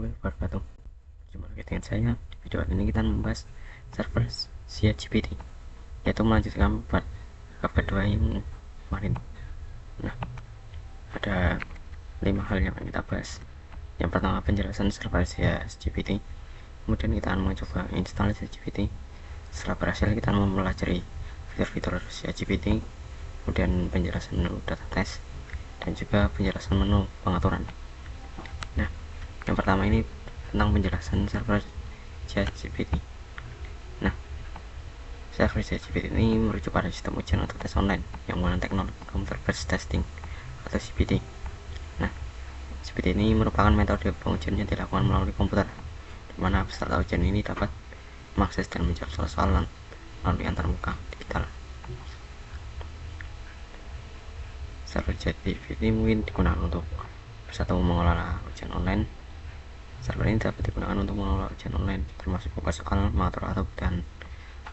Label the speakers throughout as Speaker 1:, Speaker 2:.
Speaker 1: warahmatullahi wabarakatuh. Jumpa lagi dengan saya. Di video ini kita membahas server ChatGPT, yaitu melanjutkan bab kedua yang kemarin. Nah, ada 5 hal yang akan kita bahas. Yang pertama, penjelasan server ChatGPT. Kemudian kita akan mencoba install ChatGPT. Setelah berhasil, kita akan mempelajari fitur-fitur ChatGPT, kemudian penjelasan menu data test, dan juga penjelasan menu pengaturan. Nah, yang pertama ini tentang penjelasan server ChatGPT. Nah, server ChatGPT ini merujuk pada sistem ujian atau tes online yang menggunakan teknologi computer based testing atau CBT. Nah, CBT ini merupakan metode pengujian yang dilakukan melalui komputer, di mana peserta ujian ini dapat mengakses dan menjawab soal-soal melalui antarmuka digital. Server ChatGPT mungkin digunakan untuk satu, mengelola ujian online. Server ini dapat digunakan untuk mengelola ujian online, termasuk membuka soal, mengatur atau dan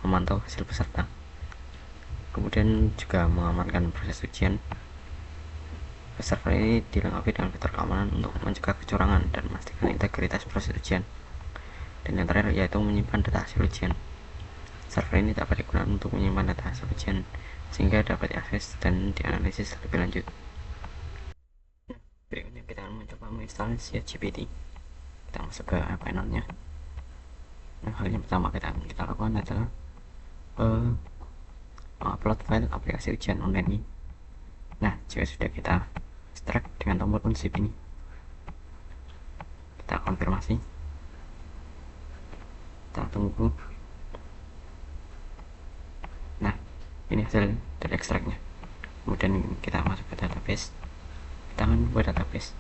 Speaker 1: memantau hasil peserta. Kemudian juga mengamankan proses ujian. Server ini dilengkapi dengan fitur keamanan untuk mencegah kecurangan dan memastikan integritas proses ujian. Dan yang terakhir yaitu menyimpan data hasil ujian. Server ini dapat digunakan untuk menyimpan data hasil ujian sehingga dapat diakses dan dianalisis lebih lanjut. Berikutnya kita akan mencoba menginstal ChatGPT. Kita masuk ke panelnya. Nah, hal yang pertama kita lakukan adalah upload file aplikasi ujian online ini. Nah, jika sudah kita ekstrak dengan tombol unsip ini, kita konfirmasi, kita tunggu. Nah, ini hasil dari ekstraknya. Kemudian kita masuk ke database, kita akan buat database.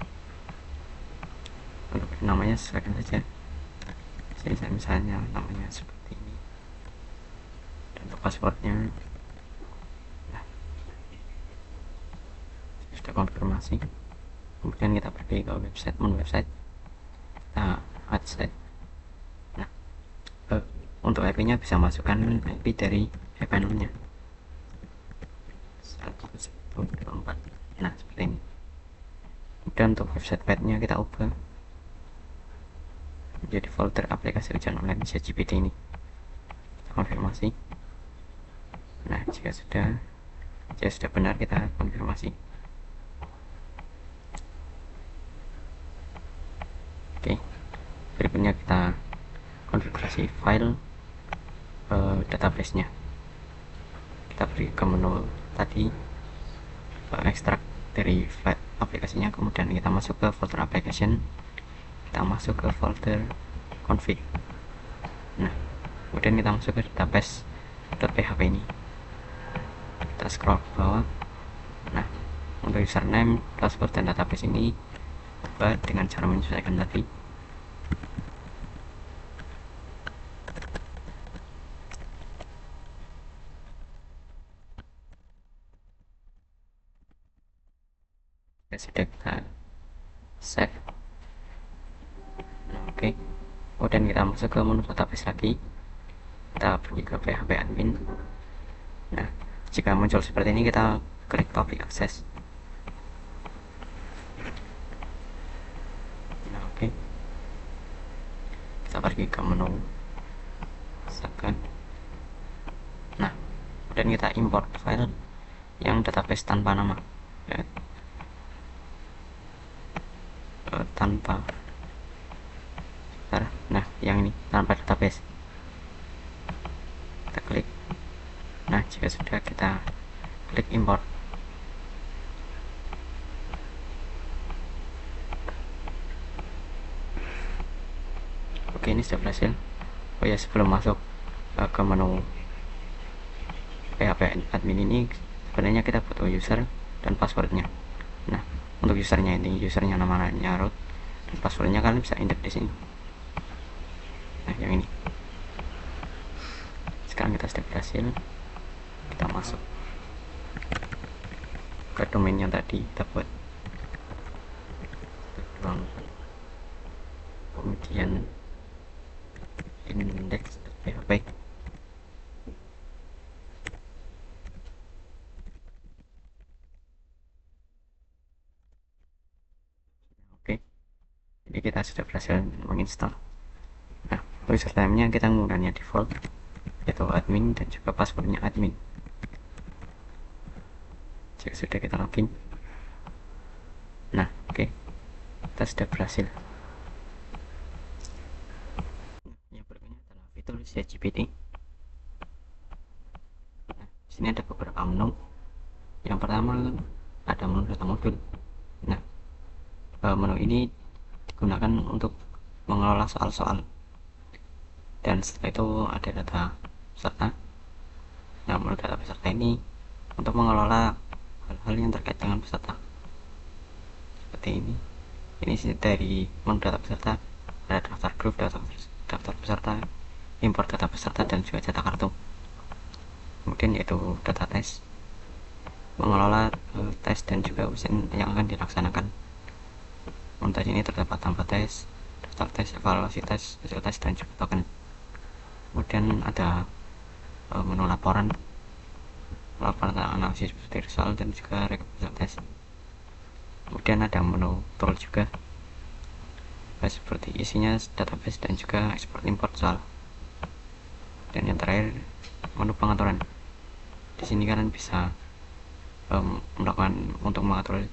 Speaker 1: Untuk namanya silakan saja. Jadi saya misalnya namanya seperti ini, dan untuk passwordnya, nah, sudah konfirmasi. Kemudian kita pergi ke website, kita add site. Nah, untuk IP-nya bisa masukkan IP dari panelnya 1.1.4. Nah, seperti ini. Kemudian untuk website path-nya kita ubah menjadi folder aplikasi ujian online ChatGPT ini. Kita konfirmasi. Nah, jika sudah benar, kita konfirmasi. Oke, berikutnya kita konfigurasi file database-nya. Kita pergi ke menu tadi, ekstrak dari file aplikasinya, kemudian kita masuk ke folder application, kita masuk ke folder config. Nah, kemudian kita masuk ke database.php ini, kita scroll ke bawah. Nah, untuk username, password, dan database ini ubah dengan cara menyesuaikan tadi. Sudah kita save. Nah, oke. Kemudian kita masuk ke menu database lagi, kita pergi ke PHP admin. Nah, jika muncul seperti ini, kita klik topik akses. Nah, oke. Kita pergi ke menu misalkan. Nah, kemudian kita import file yang database tanpa nama, ya. Tanpa, nah, yang ini tanpa database, kita klik. Nah, jika sudah, kita klik import. Oke, ini sudah berhasil. Oh ya, sebelum masuk ke menu PHP admin ini, sebenarnya kita butuh user dan passwordnya. Nah, untuk usernya ini, usernya namanya root, dan passwordnya kalian bisa enter di sini. Nah, yang ini. Sekarang kita sudah berhasil, kita masuk ke domain yang tadi kita buat, kemudian index.php. Oke, jadi kita sudah berhasil menginstal. Nah, username-nya kita menggunakannya default, yaitu admin, dan juga passwordnya admin. Jika sudah, kita login. Nah, oke, kita sudah berhasil. Yang berikutnya adalah fitur ChatGPT. Nah, di sini ada beberapa menu. Yang pertama ada menu data modul. Nah, menu ini digunakan untuk mengelola soal-soal, dan setelah itu ada data peserta. Nah, menu data peserta ini untuk mengelola hal-hal yang terkait dengan peserta, seperti ini. Ini dari menu data peserta, ada daftar grup, daftar peserta, import data peserta, dan juga cetak kartu. Kemudian yaitu data tes, mengelola tes dan juga ujian yang akan dilaksanakan. Untuk ini terdapat tempat tes, daftar tes, evaluasi tes, hasil tes, dan juga token. Kemudian ada menu laporan tentang analisis seperti result dan juga rekapitulasi tes. Kemudian ada menu tool juga, seperti isinya database dan juga export import soal. Dan yang terakhir menu pengaturan. Di sini kalian bisa melakukan untuk mengatur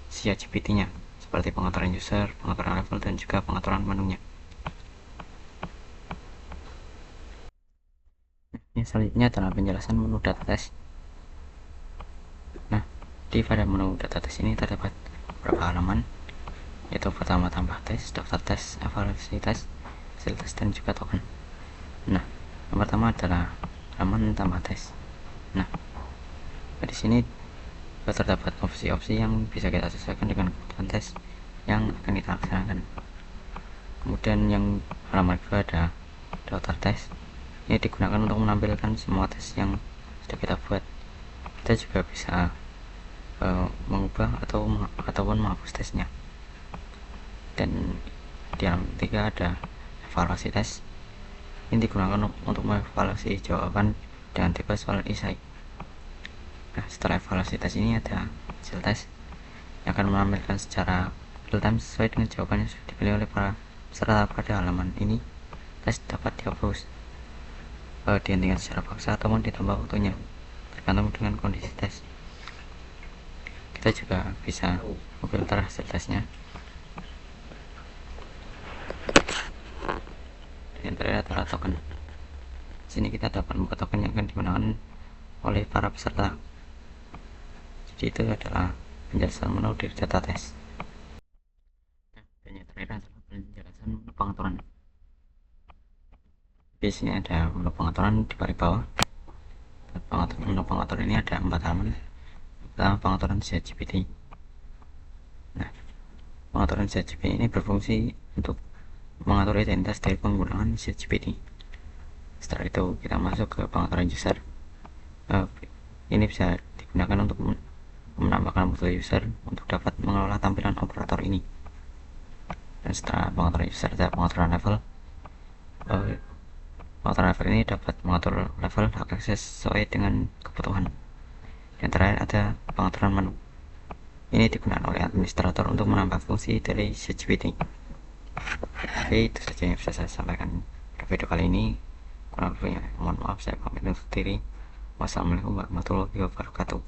Speaker 1: ChatGPT-nya, seperti pengaturan user, pengaturan level, dan juga pengaturan menunya. Ini selanjutnya adalah penjelasan menu data tes. Nah, di pada menu data tes ini terdapat beberapa halaman, yaitu pertama tambah tes, daftar tes, evaluasi tes, hasil tes, dan juga token. Nah, yang pertama adalah halaman tambah tes. Nah, di sini terdapat opsi-opsi yang bisa kita sesuaikan dengan kebutuhan tes yang akan kita laksanakan. Kemudian yang halaman kedua ada daftar tes. Ini digunakan untuk menampilkan semua tes yang sudah kita buat. Kita juga bisa mengubah ataupun menghapus tesnya. Dan di halaman ketiga ada evaluasi tes. Ini digunakan untuk mengevaluasi jawaban dengan tipe soal esai. Nah, setelah evaluasi tes ini ada hasil tes yang akan menampilkan secara real time sesuai dengan jawaban yang sudah dipilih oleh para peserta. Pada halaman ini, tes dapat dihapus, dihentikan secara paksa, ataupun ditambah waktunya tergantung dengan kondisi tes. Kita juga bisa memfilter hasil tesnya. Dan yang terakhir adalah token. Di sini kita dapat membuat token yang akan digunakan oleh para peserta. Jadi itu adalah penjelasan menu dari data tes. Dan yang terakhir adalah penjelasan menu pengaturan. Di sini ada menu pengaturan di paling bawah. Menu pengaturan ini ada 4 halaman. Pertama, pengaturan ChatGPT. Nah, pengaturan ChatGPT ini berfungsi untuk mengatur identitas dari penggunaan ChatGPT. Setelah itu kita masuk ke pengaturan user. Ini bisa digunakan untuk menambahkan foto user untuk dapat mengelola tampilan operator ini. Dan setelah pengaturan user ada pengaturan level. Pengaturan level ini dapat mengatur level hak akses sesuai dengan kebutuhan. Yang terakhir ada pengaturan menu. Ini digunakan oleh administrator untuk menambah fungsi dari ChatGPT. Oke, itu saja yang bisa saya sampaikan pada video kali ini. Kurang lebihnya mohon maaf, saya pamit undur diri. Wassalamualaikum warahmatullahi wabarakatuh.